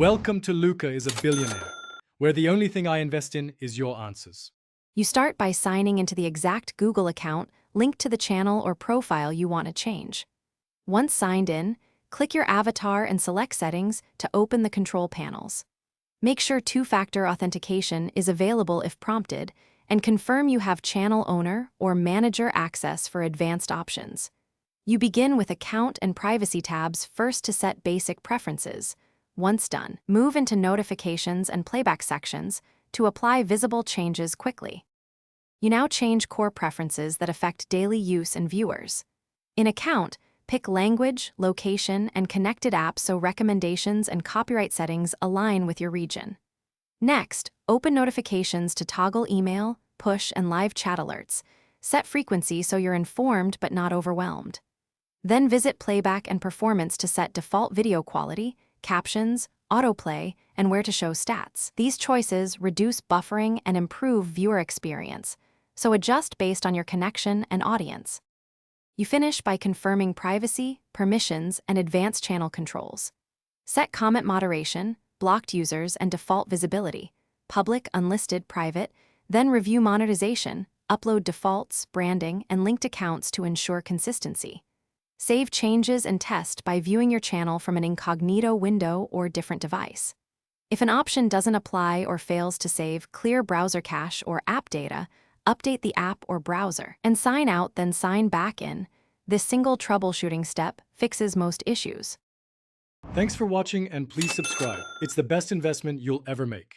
Welcome to Luca is a Billionaire, where the only thing I invest in is your answers. You start by signing into the exact Google account linked to the channel or profile you want to change. Once signed in, click your avatar and select Settings to open the control panels. Make sure two-factor authentication is available if prompted, and confirm you have channel owner or manager access for advanced options. You begin with Account and Privacy tabs first to set basic preferences. Once done, move into Notifications and Playback sections to apply visible changes quickly. You now change core preferences that affect daily use and viewers. In Account, pick language, location, and connected apps so recommendations and copyright settings align with your region. Next, open notifications to toggle email, push, and live chat alerts. Set frequency so you're informed but not overwhelmed. Then visit Playback and Performance to set default video quality, captions, autoplay, and where to show stats. These choices reduce buffering and improve viewer experience, so adjust based on your connection and audience. You finish by confirming privacy, permissions, and advanced channel controls. Set comment moderation, blocked users, and default visibility, public, unlisted, private, then review monetization, upload defaults, branding, and linked accounts to ensure consistency. Save changes and test by viewing your channel from an incognito window or different device. If an option doesn't apply or fails to save clear browser cache or app data, update the app or browser, and sign out, then sign back in. This single troubleshooting step fixes most issues. Thanks for watching and please subscribe. It's the best investment you'll ever make.